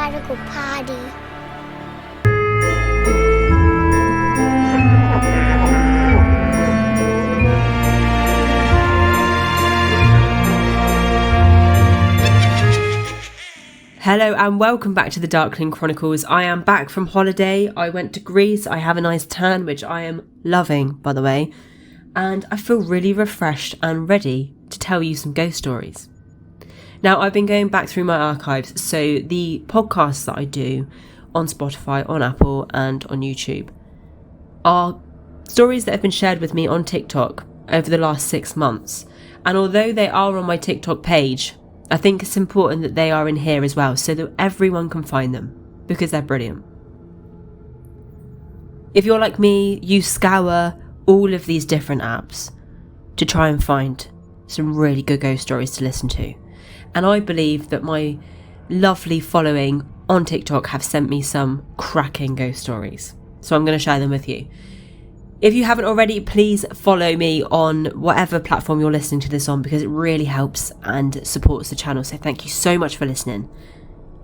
gotta go potty. Hello and welcome back to the Darkling Chronicles. I am back from holiday. I went to Greece. I have a nice tan, which I am loving, by the way. And I feel really refreshed and ready to tell you some ghost stories. Now, I've been going back through my archives. So the podcasts that I do on Spotify, on Apple and on YouTube are stories that have been shared with me on TikTok over the last 6 months. And although they are on my TikTok page, I think it's important that they are in here as well so that everyone can find them because they're brilliant. If you're like me, you scour all of these different apps to try and find some really good ghost stories to listen to. And I believe that my lovely following on TikTok have sent me some cracking ghost stories. So I'm going to share them with you. If you haven't already, please follow me on whatever platform you're listening to this on because it really helps and supports the channel. So thank you so much for listening.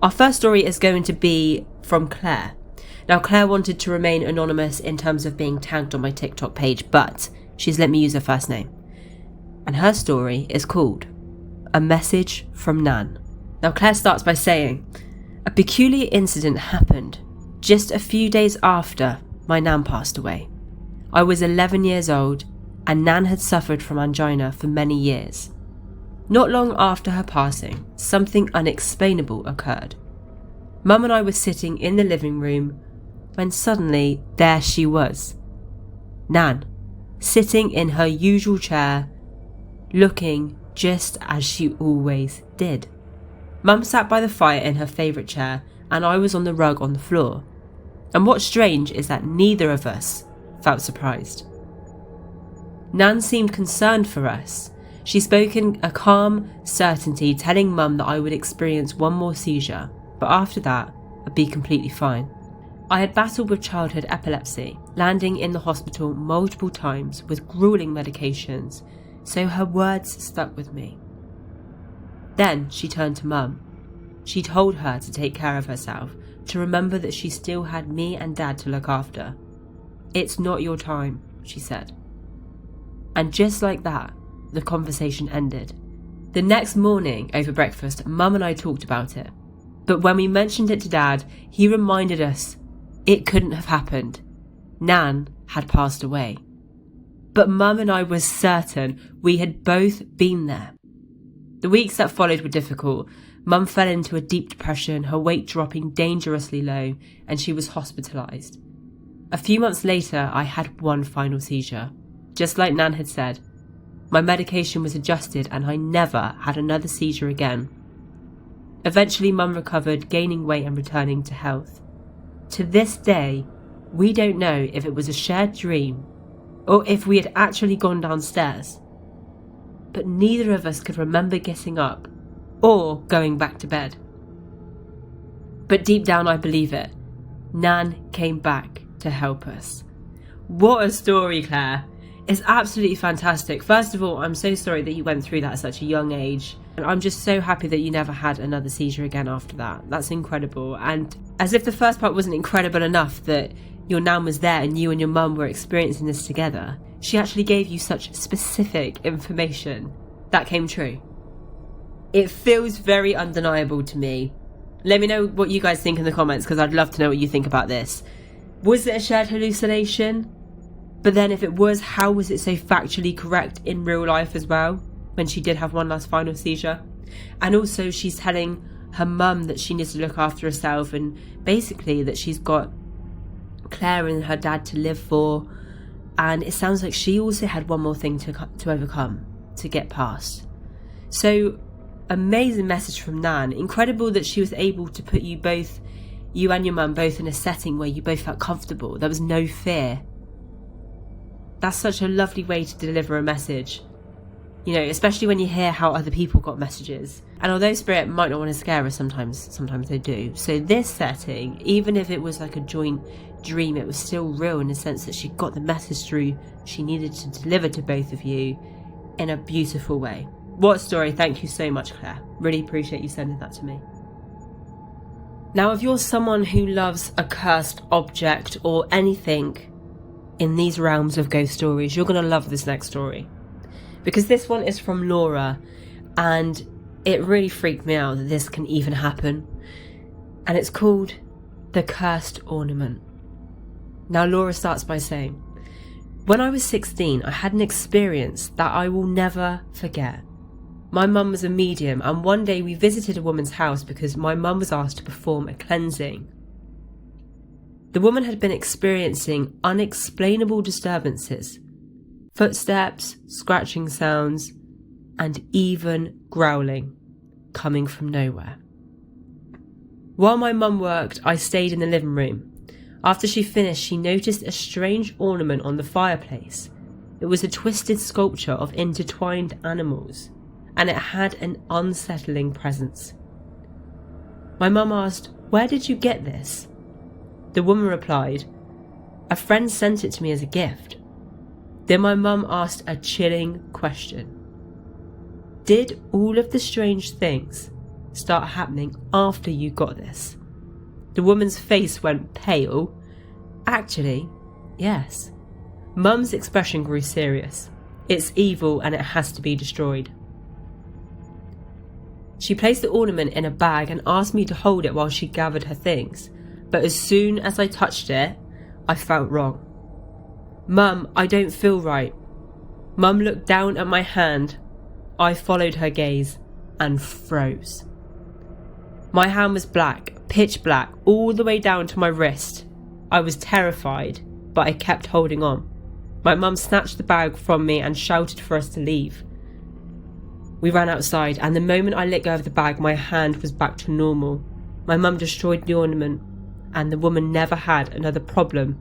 Our first story is going to be from Claire. Now, Claire wanted to remain anonymous in terms of being tagged on my TikTok page, but she's let me use her first name. And her story is called A Message from Nan. Now, Claire starts by saying, a peculiar incident happened just a few days after my Nan passed away. I was 11 years old and Nan had suffered from angina for many years. Not long after her passing, something unexplainable occurred. Mum and I were sitting in the living room when suddenly there she was. Nan, sitting in her usual chair, looking just as she always did. Mum sat by the fire in her favourite chair and I was on the rug on the floor. And what's strange is that neither of us felt surprised. Nan seemed concerned for us. She spoke in a calm certainty, telling Mum that I would experience one more seizure, but after that, I'd be completely fine. I had battled with childhood epilepsy, landing in the hospital multiple times with grueling medications, so her words stuck with me. Then she turned to Mum. She told her to take care of herself, to remember that she still had me and Dad to look after. It's not your time, she said. And just like that, the conversation ended. The next morning, over breakfast, Mum and I talked about it. But when we mentioned it to Dad, he reminded us it couldn't have happened. Nan had passed away. But Mum and I were certain we had both been there. The weeks that followed were difficult. Mum fell into a deep depression, her weight dropping dangerously low, and she was hospitalised. A few months later, I had one final seizure. Just like Nan had said, my medication was adjusted and I never had another seizure again. Eventually, Mum recovered, gaining weight and returning to health. To this day, we don't know if it was a shared dream or if we had actually gone downstairs. But neither of us could remember getting up or going back to bed. But deep down, I believe it. Nan came back to help us. What a story, Claire. It's absolutely fantastic. First of all, I'm so sorry that you went through that at such a young age. And I'm just so happy that you never had another seizure again after that. That's incredible. And as if the first part wasn't incredible enough that your Nan was there and you and your mum were experiencing this together, she actually gave you such specific information that came true. It feels very undeniable to me. Let me know what you guys think in the comments because I'd love to know what you think about this. Was it a shared hallucination? But then if it was, how was it so factually correct in real life as well, when she did have one last final seizure? And also she's telling her mum that she needs to look after herself and basically that she's got Claire and her dad to live for. And it sounds like she also had one more thing to overcome, to get past. So amazing message from Nan. Incredible that she was able to put you and your mum both in a setting where you both felt comfortable. There was no fear. That's such a lovely way to deliver a message. You know, especially when you hear how other people got messages. And although spirit might not want to scare us sometimes they do. So this setting, even if it was like a joint dream, it was still real in the sense that she got the message through she needed to deliver to both of you in a beautiful way. What a story. Thank you so much, Claire. Really appreciate you sending that to me. Now, if you're someone who loves a cursed object or anything in these realms of ghost stories, you're going to love this next story. Because this one is from Laura, and it really freaked me out that this can even happen. And it's called The Cursed Ornament. Now, Laura starts by saying, when I was 16, I had an experience that I will never forget. My mum was a medium, and one day we visited a woman's house because my mum was asked to perform a cleansing. The woman had been experiencing unexplainable disturbances, footsteps, scratching sounds, and even growling coming from nowhere. While my mum worked, I stayed in the living room. After she finished, she noticed a strange ornament on the fireplace. It was a twisted sculpture of intertwined animals, and it had an unsettling presence. My mum asked, "Where did you get this?" The woman replied, "A friend sent it to me as a gift." Then my mum asked a chilling question. Did all of the strange things start happening after you got this? The woman's face went pale. Actually, yes. Mum's expression grew serious. It's evil and it has to be destroyed. She placed the ornament in a bag and asked me to hold it while she gathered her things. But as soon as I touched it, I felt wrong. "Mum, I don't feel right." Mum looked down at my hand. I followed her gaze and froze. My hand was black, pitch black, all the way down to my wrist. I was terrified, but I kept holding on. My mum snatched the bag from me and shouted for us to leave. We ran outside, and the moment I let go of the bag, my hand was back to normal. My mum destroyed the ornament, and the woman never had another problem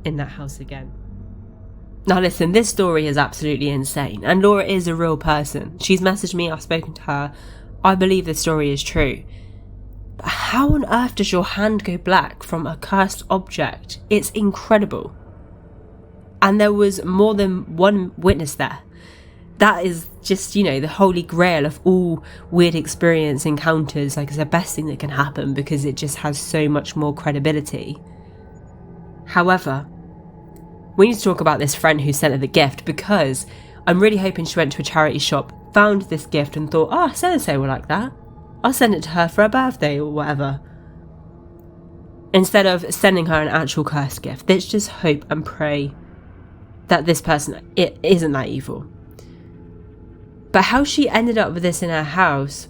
in that house again. Now listen, this story is absolutely insane, and Laura is a real person. She's messaged me, I've spoken to her. I believe this story is true. But how on earth does your hand go black from a cursed object? It's incredible. And there was more than one witness there. That is just, the holy grail of all weird experience encounters. Like, it's the best thing that can happen because it just has so much more credibility. However, we need to talk about this friend who sent her the gift, because I'm really hoping she went to a charity shop, found this gift and thought, oh, so-and-so will like that. I'll send it to her for her birthday or whatever. Instead of sending her an actual cursed gift. Let's just hope and pray that this person isn't that evil. But how she ended up with this in her house,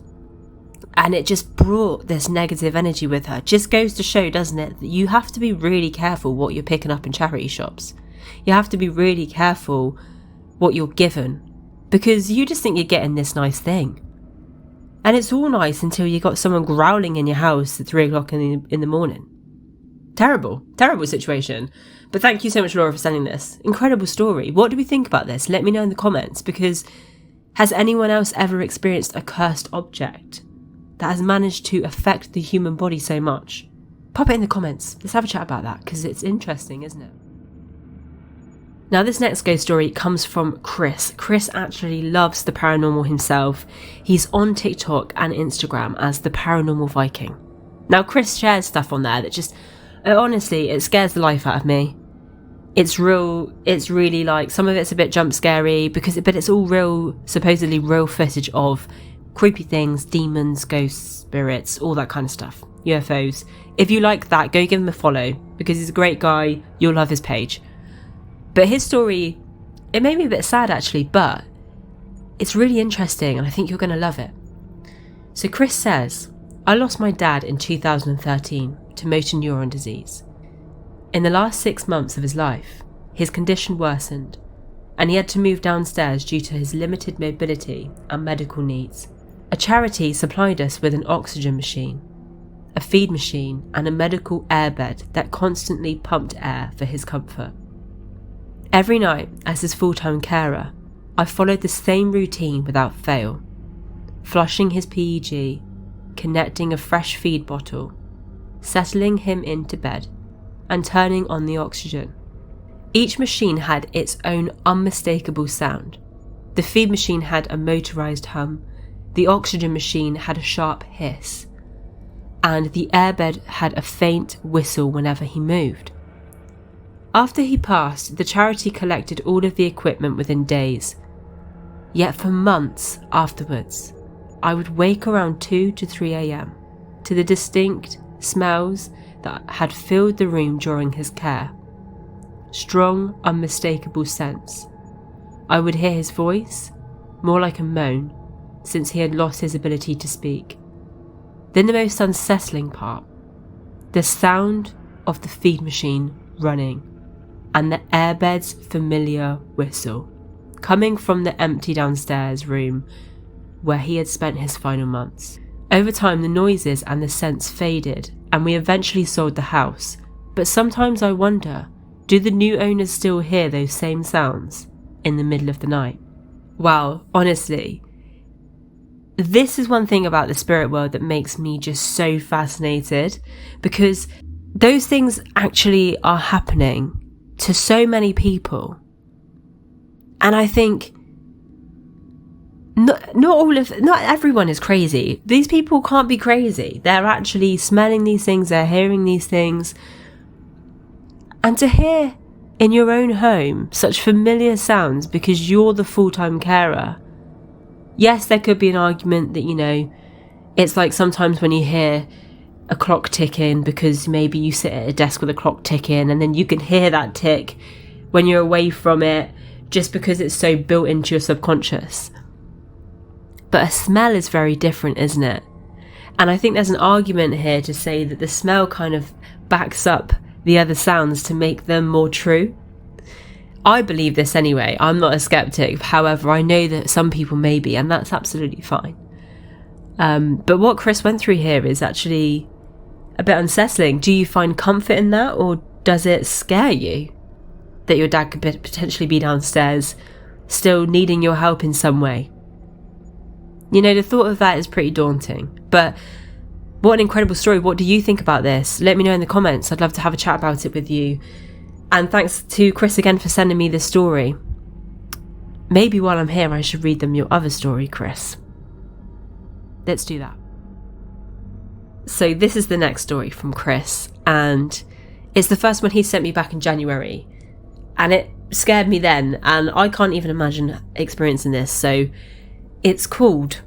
and it just brought this negative energy with her, just goes to show, doesn't it, that you have to be really careful what you're picking up in charity shops. You have to be really careful what you're given, because you just think you're getting this nice thing. And it's all nice until you got someone growling in your house at 3 o'clock in the morning. Terrible situation. But thank you so much, Laura, for sending this. Incredible story. What do we think about this? Let me know in the comments, because has anyone else ever experienced a cursed object that has managed to affect the human body so much? Pop it in the comments. Let's have a chat about that, because it's interesting, isn't it? Now, this next ghost story comes from Chris. Chris actually loves the paranormal himself. He's on TikTok and Instagram as the Paranormal Viking. Now, Chris shares stuff on there that just, honestly, it scares the life out of me. It's really like, some of it's a bit jump scary, but it's all real, supposedly real footage of creepy things, demons, ghosts, spirits, all that kind of stuff. UFOs. If you like that, go give him a follow, because he's a great guy. You'll love his page. But his story, it made me a bit sad actually, but it's really interesting and I think you're going to love it. So Chris says, I lost my dad in 2013 to motor neuron disease. In the last 6 months of his life, his condition worsened and he had to move downstairs due to his limited mobility and medical needs. A charity supplied us with an oxygen machine, a feed machine and a medical airbed that constantly pumped air for his comfort. Every night, as his full-time carer, I followed the same routine without fail. Flushing his PEG, connecting a fresh feed bottle, settling him into bed, and turning on the oxygen. Each machine had its own unmistakable sound. The feed machine had a motorised hum, the oxygen machine had a sharp hiss. and the airbed had a faint whistle whenever he moved. After he passed, the charity collected all of the equipment within days. Yet for months afterwards, I would wake around 2 to 3 a.m. to the distinct smells that had filled the room during his care. Strong, unmistakable scents. I would hear his voice, more like a moan, since he had lost his ability to speak. Then the most unsettling part, the sound of the feed machine running and the airbed's familiar whistle, coming from the empty downstairs room where he had spent his final months. Over time, the noises and the scents faded, and we eventually sold the house. But sometimes I wonder, do the new owners still hear those same sounds in the middle of the night? Wow, honestly, this is one thing about the spirit world that makes me just so fascinated, because those things actually are happening to so many people. And I think not everyone is crazy. These people can't be crazy. They're actually smelling these things, they're hearing these things. And to hear in your own home such familiar sounds because you're the full-time carer. Yes, there could be an argument that, it's like sometimes when you hear a clock ticking because maybe you sit at a desk with a clock ticking and then you can hear that tick when you're away from it just because it's so built into your subconscious. But a smell is very different, isn't it? And I think there's an argument here to say that the smell kind of backs up the other sounds to make them more true. I believe this anyway. I'm not a skeptic. However, I know that some people may be, and that's absolutely fine. But what Chris went through here is actually a bit unsettling. Do you find comfort in that, or does it scare you that your dad could potentially be downstairs still needing your help in some way? The thought of that is pretty daunting. But what an incredible story. What do you think about this? Let me know in the comments. I'd love to have a chat about it with you. And thanks to Chris again for sending me this story. Maybe while I'm here I should read them your other story, Chris. Let's do that. So this is the next story from Chris, and it's the first one he sent me back in January. And it scared me then, and I can't even imagine experiencing this. So it's called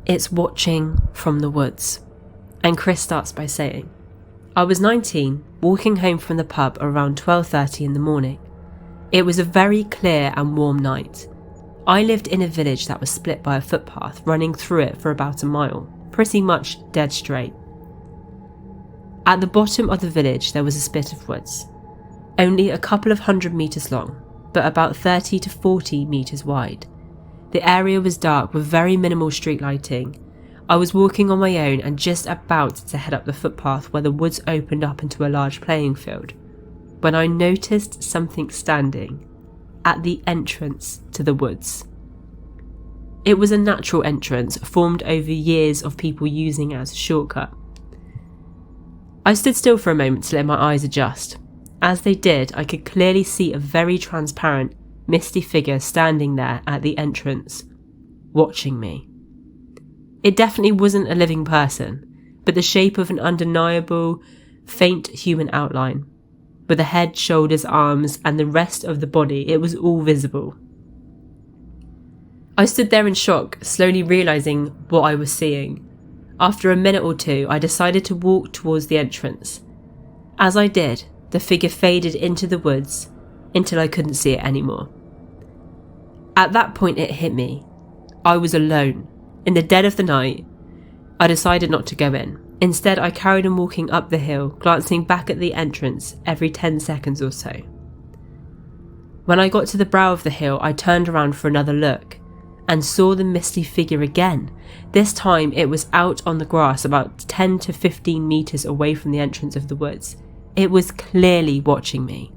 It's Watching from the Woods. And Chris starts by saying, I was 19, walking home from the pub around 12:30 in the morning. It was a very clear and warm night. I lived in a village that was split by a footpath running through it for about a mile, pretty much dead straight. At the bottom of the village there was a spit of woods, only a couple of 100 metres long, but about 30 to 40 metres wide. The area was dark with very minimal street lighting. I was walking on my own and just about to head up the footpath where the woods opened up into a large playing field, when I noticed something standing at the entrance to the woods. It was a natural entrance formed over years of people using it as a shortcut. I stood still for a moment to let my eyes adjust. As they did, I could clearly see a very transparent, misty figure standing there at the entrance, watching me. It definitely wasn't a living person, but the shape of an undeniable, faint human outline. With the head, shoulders, arms, and the rest of the body, it was all visible. I stood there in shock, slowly realising what I was seeing. After a minute or two, I decided to walk towards the entrance. As I did, the figure faded into the woods until I couldn't see it anymore. At that point it hit me. I was alone. In the dead of the night, I decided not to go in. Instead, I carried on walking up the hill, glancing back at the entrance every 10 seconds or so. When I got to the brow of the hill, I turned around for another look and saw the misty figure again. This time it was out on the grass about 10 to 15 metres away from the entrance of the woods. It was clearly watching me.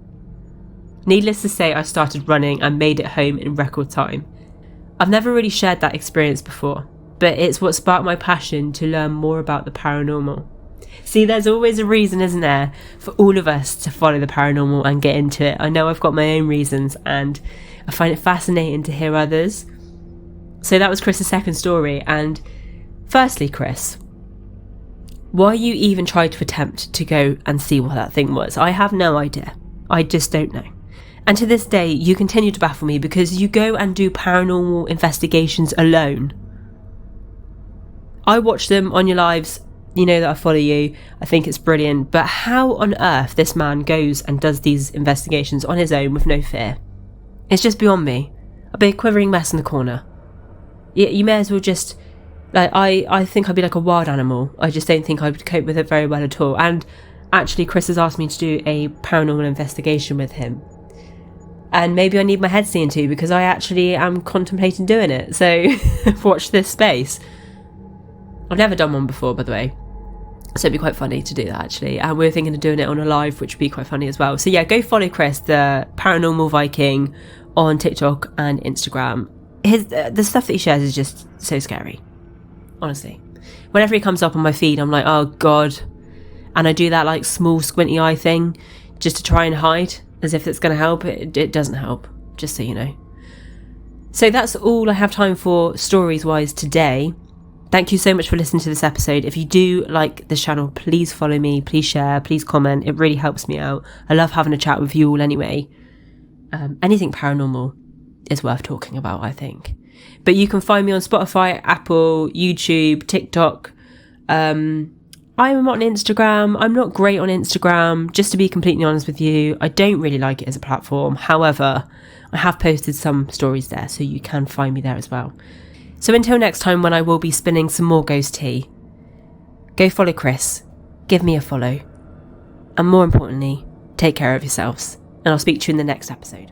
Needless to say, I started running and made it home in record time. I've never really shared that experience before, but it's what sparked my passion to learn more about the paranormal. See, there's always a reason, isn't there, for all of us to follow the paranormal and get into it. I know I've got my own reasons, and I find it fascinating to hear others. So that was Chris's second story, and firstly, Chris, Why you even tried to attempt to go and see what that thing was, I have no idea. I just don't know. And to this day, you continue to baffle me because you go and do paranormal investigations alone. I watch them on your lives. You know that I follow you. I think it's brilliant. But how on earth this man goes and does these investigations on his own with no fear? It's just beyond me. I'd be a quivering mess in the corner. You may as well just... Like, I think I'd be like a wild animal. I just don't think I would cope with it very well at all. And actually, Chris has asked me to do a paranormal investigation with him. And maybe I need my head seen to, because I actually am contemplating doing it. So watch this space. I've never done one before, by the way. So it'd be quite funny to do that, actually. And we're thinking of doing it on a live, which would be quite funny as well. So yeah, go follow Chris, the Paranormal Viking, on TikTok and Instagram. The stuff that he shares is just so scary. Honestly. Whenever he comes up on my feed, I'm like, oh God. And I do that like small squinty eye thing just to try and hide, as if it's going to help. It doesn't help, just so you know. So that's all I have time for stories-wise today. Thank you so much for listening to this episode. If you do like this channel, please follow me, please share, please comment. It really helps me out. I love having a chat with you all anyway. Anything paranormal is worth talking about, I think. But you can find me on Spotify, Apple, YouTube, TikTok. I'm on Instagram. I'm not great on Instagram, just to be completely honest with you. I don't really like it as a platform. However, I have posted some stories there, so you can find me there as well. So until next time, when I will be spinning some more ghost tea, go follow Chris, give me a follow, and more importantly, take care of yourselves. And I'll speak to you in the next episode.